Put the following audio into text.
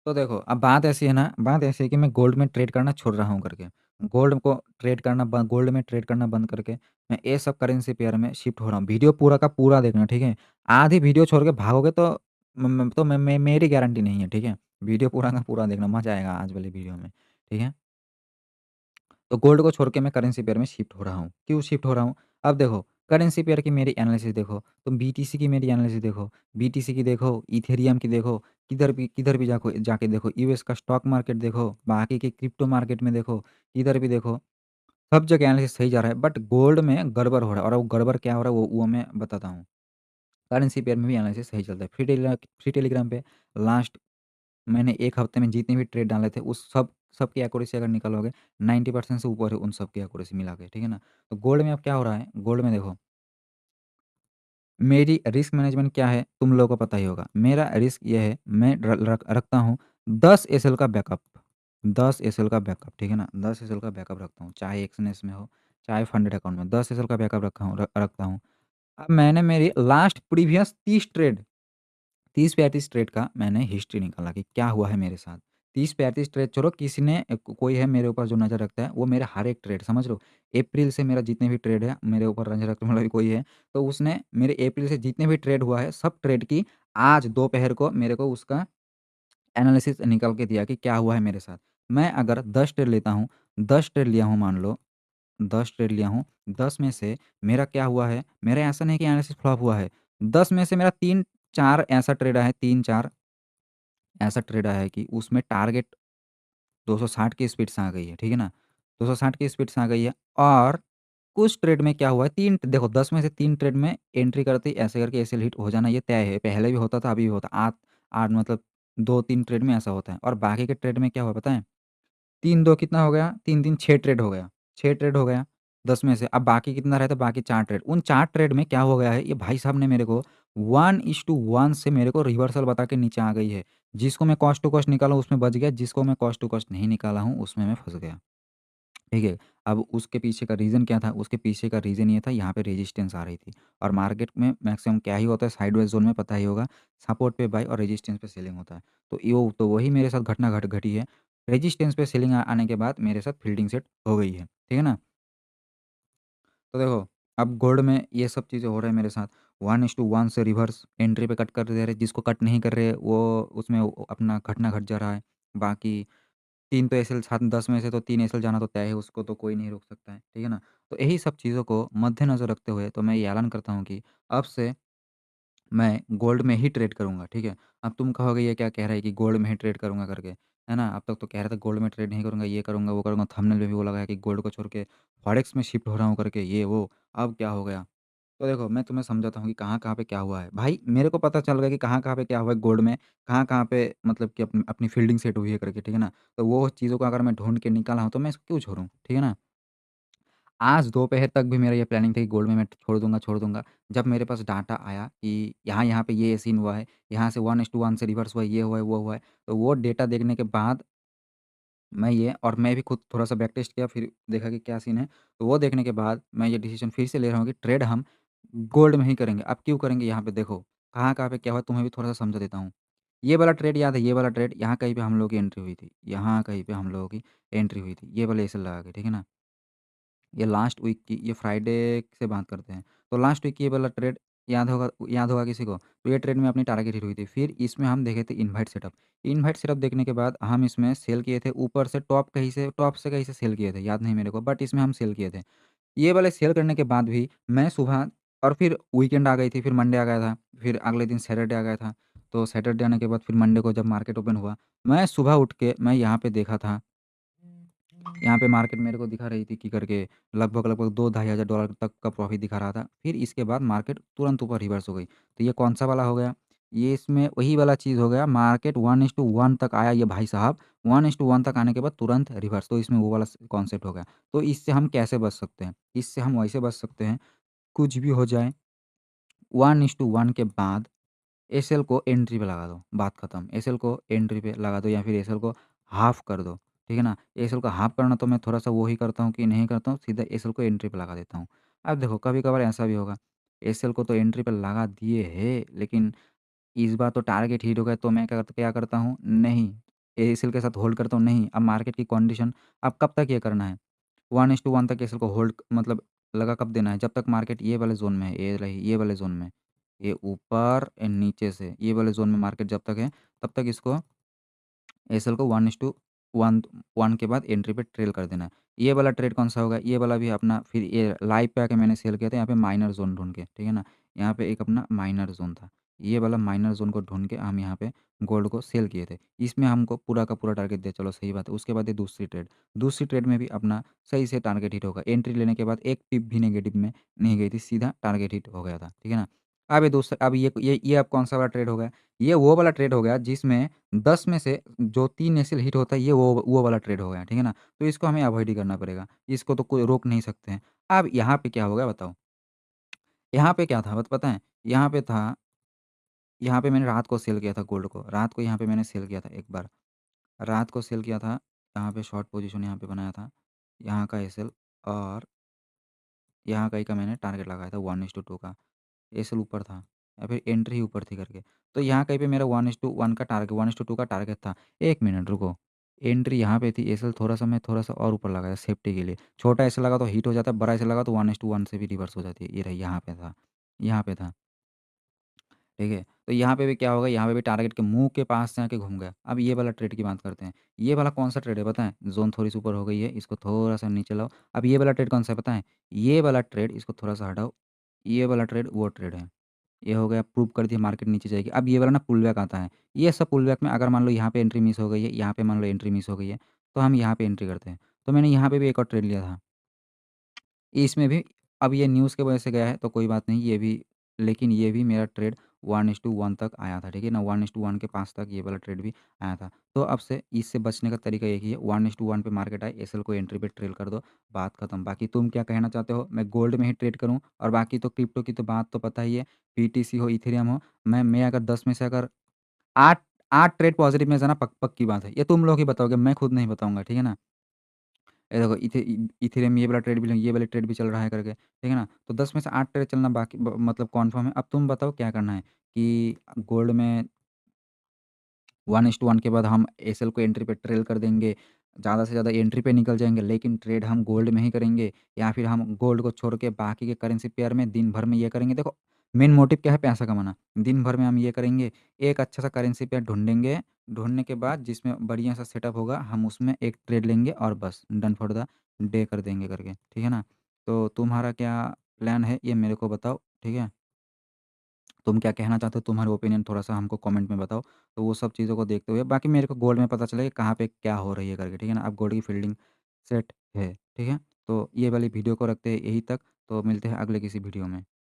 तो देखो, अब बात ऐसी है ना, बात ऐसी है कि मैं गोल्ड में ट्रेड करना छोड़ रहा हूँ करके। गोल्ड में ट्रेड करना बंद करके मैं ये सब करेंसी पेयर में शिफ्ट हो रहा हूँ। वीडियो पूरा का पूरा देखना, ठीक है? आधी वीडियो छोड़ के भागोगे तो मेरी गारंटी नहीं है, ठीक है? वीडियो पूरा का पूरा देखना, मज़ा आएगा आज वाली वीडियो में, ठीक है? तो गोल्ड को छोड़ के मैं करेंसी पेयर में शिफ्ट हो रहा हूँ। क्यों शिफ्ट हो रहा हूँ? अब देखो, करेंसी पेयर की मेरी एनालिसिस देखो, तुम बीटीसी की मेरी एनालिसिस देखो, बीटीसी की देखो, इथेरियम की देखो, किधर भी जाके देखो, यूएस का स्टॉक मार्केट देखो, बाकी के क्रिप्टो मार्केट में देखो, किधर भी देखो, सब जगह एनालिसिस सही जा रहा है, बट गोल्ड में गड़बड़ हो रहा है और वो गड़बड़ क्या हो रहा है वो मैं बताता हूँ। करेंसी पेयर में भी एनालिसिस सही चलता है। फ्री टेलीग्राम पे लास्ट मैंने 1 हफ्ते में जितने भी ट्रेड डाले थे उस सबकी एक्यूरेसी अगर निकालोगे 90% से ऊपर है उन सब की एक्यूरेसी मिला के, ठीक है ना? तो गोल्ड में अब क्या हो रहा है, गोल्ड में देखो, मेरी रिस्क मैनेजमेंट क्या है तुम लोगों को पता ही होगा। मेरा रिस्क ये है, मैं रखता हूँ 10 एसएल का बैकअप, 10 एसएल का बैकअप, ठीक है ना? 10 एसएल का बैकअप रखता हूँ, चाहे एक्सएनएस में हो, चाहे फंडेड अकाउंट में, 10 एसएल का बैकअप रखता हूँ। अब मैंने मेरी लास्ट प्रीवियस 30-35 ट्रेड का मैंने हिस्ट्री निकाला कि क्या हुआ है मेरे साथ। 30-35 ट्रेड छोड़ो, किसी ने कोई है मेरे ऊपर जो नज़र रखता है, वो मेरा हर एक ट्रेड समझ लो। अप्रैल से मेरा जितने भी ट्रेड है, मेरे ऊपर नज़र रखने वाला भी कोई है, तो उसने मेरे अप्रैल से जितने भी ट्रेड हुआ है, सब ट्रेड की आज दोपहर को मेरे को उसका एनालिसिस निकाल के दिया कि क्या हुआ है मेरे साथ। मैं अगर 10 ट्रेड लेता हूँ, 10 ट्रेड लिया हूँ मान लो, 10 ट्रेड लिया हूँ, 10 में से मेरा क्या हुआ है, मेरा ऐसा नहीं कि एनालिसिस फ्लॉप हुआ है। 10 में से मेरा 3-4 ऐसा ट्रेड आया है, 3-4 ऐसा ट्रेड आया है कि उसमें टारगेट 260 की स्पीड से आ गई है, ठीक है ना? 260 की स्पीड से आ गई है और कुछ ट्रेड में क्या हुआ है, 3 देखो 10 में से 3 ट्रेड में एंट्री करते ही ऐसे करके एसएल हिट हो जाना ये तय है। पहले भी होता था, अभी भी होता है। 8 मतलब 2-3 ट्रेड में ऐसा होता है और बाकी के ट्रेड में क्या हुआ पता है? 3-2 कितना हो गया? 3-3 6 ट्रेड हो गया, 6 ट्रेड हो गया 10 में से। अब बाकी कितना रहता है? बाकी 4 ट्रेड। उन 4 ट्रेड में क्या हो गया है, ये भाई साहब ने मेरे को 1:1 से मेरे को रिवर्सल बता के नीचे आ गई है। जिसको मैं कॉस्ट टू कॉस्ट निकाला उसमें बच गया, जिसको मैं कॉस्ट टू कॉस्ट नहीं निकाला हूँ उसमें मैं फँस गया। ठीक है? अब उसके पीछे का रीज़न क्या था? उसके पीछे का रीज़न ये था, यहाँ पे रेजिस्टेंस आ रही थी और मार्केट में मैक्सिमम क्या ही होता है, साइडवेज ज़ोन में पता ही होगा, सपोर्ट पे बाय और रेजिस्टेंस पे सेलिंग होता है। तो वही मेरे साथ घटना घटी है। रेजिस्टेंस पे सेलिंग आने के बाद मेरे साथ फ़ील्डिंग सेट हो गई है। ठीक है ना? तो देखो, अब गोल्ड में ये सब चीज़ें हो रहा है मेरे साथ। 1:1 से रिवर्स एंट्री पे कट कर दे रहे, जिसको कट नहीं कर रहे वो उसमें अपना घटना घट जा रहा है। बाकी 3 तो एसएल साथ 10 में से तो 3 एसएल जाना तो तय है, उसको तो कोई नहीं रोक सकता है, ठीक है ना? तो यही सब चीज़ों को मद्देनज़र रखते हुए तो मैं ये ऐलान करता हूँ कि अब से मैं गोल्ड में ही ट्रेड करूँगा, ठीक है? अब तुम कहोगे ये क्या कह रहा है कि गोल्ड में ही ट्रेड करूँगा करके, है ना? अब तक तो कह रहा था गोल्ड में ट्रेड नहीं करूँगा, ये करूँगा, वो करूँगा, थंबनेल में भी वो लगाया कि गोल्ड को छोड़ के फॉरेक्स में शिफ्ट हो रहा हूँ करके ये वो, अब क्या हो गया? तो देखो, मैं तुम्हें समझाता हूँ कि कहाँ-कहाँ पे क्या हुआ है। भाई मेरे को पता चल गया कि कहाँ-कहाँ पे क्या हुआ है गोल्ड में, कहाँ-कहाँ पे मतलब कि अपनी फ़ील्डिंग सेट हुई है करके, ठीक है ना? तो वो चीज़ों को अगर मैं ढूँढ के निकाला हूँ, तो मैं इसको क्यों छोड़ूँ, ठीक है ना? आज दोपहर तक भी मेरा ये प्लानिंग थी कि गोल्ड में मैं छोड़ दूँगा, छोड़ दूँगा। जब मेरे पास डाटा आया कि यहाँ-यहाँ पे ये सीन हुआ है, यहाँ से 1:1 से रिवर्स हुआ है, ये हुआ है, वो हुआ है। तो वो डेटा देखने के बाद मैं भी खुद थोड़ा-सा बैक टेस्ट किया, फिर देखा कि क्या सीन है। तो वो देखने के बाद मैं ये डिसीज़न फिर से ले रहा हूँ कि ट्रेड हम गोल्ड में ही करेंगे। अब क्यों करेंगे यहाँ पे देखो, कहाँ-कहाँ पे क्या हुआ तुम्हें भी थोड़ा-सा समझा देता हूँ। ये वाला ट्रेड याद है, ये वाला ट्रेड यहाँ कहीं पे हम लोगों की एंट्री हुई थी। यहाँ कहीं पे हम लोगों की एंट्री हुई थी। ये वाला एसएल लगा के, ठीक है ना? ये लास्ट वीक की, ये फ्राइडे से बात करते हैं। तो लास्ट वीक की ये वाला ट्रेड याद होगा किसी को? तो ये ट्रेड में अपनी टारगेट हिट हुई थी। फिर इसमें हम देखे थे इनवाइट सेटअप। इनवाइट सेटअप देखने के बाद हम इसमें सेल किए थे, ऊपर से टॉप से कहीं से सेल किए थे, याद नहीं मेरे को, बट इसमें हम सेल किए थे। ये वाले सेल करने के बाद भी मैं सुबह और फिर वीकेंड आ गई थी, फिर मंडे आ गया था, फिर अगले दिन सैटरडे आ गया था। तो सैटरडे आने के बाद फिर मंडे को जब मार्केट ओपन हुआ, मैं सुबह उठ के मैं यहाँ पे देखा था, यहाँ पे मार्केट मेरे को दिखा रही थी कि करके लगभग-लगभग 2 ढाई हज़ार डॉलर तक का प्रॉफ़िट दिखा रहा था। फिर इसके बाद मार्केट तुरंत ऊपर रिवर्स हो गई। तो ये कौन-सा वाला हो गया? ये इसमें वही वाला चीज़ हो गया, मार्केट 1:1 तक आया ये भाई साहब, 1:1 तक आने के बाद तुरंत रिवर्स, तो इसमें वो वाला स कॉन्सेप्ट हो गया। तो इससे हम कैसे बच सकते हैं? इससे हम वैसे बच सकते हैं, कुछ भी हो जाए 1:1 के बाद एसएल को एंट्री पे लगा दो, बात खत्म। एसएल को एंट्री पे लगा दो या फिर एसएल को हाफ़ कर दो, ठीक है ना? एसएल को हाफ़ करना तो मैं थोड़ा-सा वो ही करता हूँ कि नहीं करता हूँ, सीधा एसएल को एंट्री पे लगा देता हूँ। अब देखो कभी-कभार ऐसा भी होगा, एसएल को तो एंट्री पे लगा दिए हैं, लेकिन इस बार तो टारगेट हिट हो गया तो मैं क्या करता हूँ? नहीं, एएसएल के साथ होल्ड करता हूँ? नहीं। अब मार्केट की कंडीशन अब कब तक ये करना है? 1:1 तक एएसएल को होल्ड मतलब लगा कब देना है? जब तक मार्केट ये वाले ज़ोन में है, ये रही ये वाले ज़ोन में। ये ऊपर नीचे से ये वाले ज़ोन में मार्केट जब तक है, तब तक इसको एसएल को 1:1 1 के बाद एंट्री पे ट्रेल कर देना है। ये वाला ट्रेड कौन-सा होगा? ये वाला भी अपना फिर ये लाइव पे आके मैंने सेल किया था यहाँ पे माइनर ज़ोन ढूँढ के, ठीक है ना? यहाँ पे एक अपना माइनर ज़ोन था। ये वाला माइनर ज़ोन को ढूँढ के हम यहाँ पे गोल्ड को सेल किए थे। इसमें हमको पूरा का पूरा टारगेट दिया, चलो सही बात है। उसके बाद ये दूसरी ट्रेड। दूसरी ट्रेड में भी अपना सही से टारगेट हिट होगा। एंट्री लेने के बाद एक पिप भी नेगेटिव में नहीं गई थी, सीधा टारगेट हिट हो गया था, ठीक है ना? अब ये अब कौन-सा वाला ट्रेड हो गया? ये वो वाला ट्रेड हो गया जिसमें 10 में से जो 3 एसएल हिट होता है ये वो वाला ट्रेड हो गया, ठीक है ना? तो इसको हमें अवॉइड ही करना पड़ेगा। इसको तो कोई रोक नहीं सकते हैं। अब यहाँ पे क्या होगा बताओ? यहाँ पे क्या था पता है? यहाँ पे मैंने रात को सेल किया था गोल्ड को। रात को यहाँ पे मैंने सेल किया था एक बार। रात को सेल किया था, यहाँ पे शॉर्ट पोज़ीशन यहाँ पे बनाया था। यहाँ का एसएल और यहाँ कहीं का मैंने टारगेट लगाया था 1:2 का। एसएल ऊपर था या फिर एंट्री ही ऊपर थी करके। तो यहाँ कहीं पे मेरा 1:1 का टारगेट 1:2 का टारगेट था। 1 मिनट रुको, एंट्री यहाँ पे थी, एसएल मैं थोड़ा-सा और ऊपर लगाया सेफ्टी के लिए। छोटा एसएल लगा तो हिट हो जाता है, बड़ा एसएल लगा तो 1:1 से भी रिवर्स हो जाती है। ये रही यहाँ पे था, ठीक है? तो यहाँ पे भी क्या होगा, यहाँ पे भी टारगेट के मुँह के पास से आके घूम गया। अब ये वाला ट्रेड की बात करते हैं। ये वाला कौन-सा ट्रेड है पता है? ज़ोन थोड़ी-सी ऊपर हो गई है, इसको थोड़ा-सा नीचे लाओ। अब ये वाला ट्रेड कौन-सा है पता है? ये वाला ट्रेड इसको थोड़ा-सा हटाओ, ये वाला ट्रेड वो ट्रेड है। ये हो गया, प्रूव कर दिया मार्केट नीचे जाएगी। अब ये वाला ना पुल बैक आता है। ये सब पुल बैक में अगर मान लो यहाँ पे एंट्री मिस हो गई है, यहाँ पे मान लो एंट्री मिस हो गई है, तो हम यहाँ पे एंट्री करते हैं। तो मैंने यहाँ पे भी एक और ट्रेड लिया था। इसमें भी अब ये न्यूज़ की वजह से गया है तो कोई बात नहीं, ये भी लेकिन ये भी मेरा ट्रेड 1:1 तक आया था, ठीक है ना? 1:1 के पास तक ये वाला ट्रेड भी आया था। तो अब से इससे बचने का तरीका एक ही है, 1:1 पे मार्केट आए, एसएल को एंट्री पे ट्रेल कर दो, बात खत्म। बाकी तुम क्या कहना चाहते हो? मैं गोल्ड में ही ट्रेड करूँ? और बाकी तो क्रिप्टो की तो बात तो पता ही है, बीटीसी हो, इथेरियम हो, मैं अगर 10 में से अगर 8 8 ट्रेड पॉज़िटिव में से ना पक्की बात है। ये तुम लोग ही बताओगे, मैं खुद नहीं बताऊँगा, ठीक है ना? ये देखो इथेरियम ये वाला ट्रेड भी चल रहा है करके, ठीक है ना? तो 10 में से 8 ट्रेड चलना बाकी मतलब कन्फर्म है। अब तुम बताओ क्या करना है कि गोल्ड में 1:1 के बाद हम एसएल को एंट्री पे ट्रेल कर देंगे, ज़्यादा से ज़्यादा एंट्री पे निकल जाएँगे, लेकिन ट्रेड हम गोल्ड में ही करेंगे या फिर हम गोल्ड को छोड़ के बाकी के करेंसी पेयर में दिन भर में ये करेंगे। देखो, मेन मोटिव क्या है? पैसा कमाना। दिन भर में हम ये करेंगे, एक अच्छा-सा करेंसी पेयर ढूँढेंगे, ढूँढने के बाद जिसमें बढ़िया-सा सेटअप होगा, हम उसमें एक ट्रेड लेंगे और बस डन फॉर द डे कर देंगे करके, ठीक है ना? तो तुम्हारा क्या प्लान है, ये मेरे को बताओ, ठीक है? तुम क्या कहना चाहते हो? तुम्हारे ओपिनियन थोड़ा-सा हमको कमेंट में बताओ। तो वो सब चीज़ों को देखते हुए बाकी मेरे को गोल्ड में पता चला कि कहाँ पे क्या हो रही है करके, ठीक है ना? अब गोल्ड की फ़ील्डिंग सेट है, ठीक है? तो ये वाली वीडियो को रखते हैं यहीं तक, तो मिलते हैं अगले किसी वीडियो में।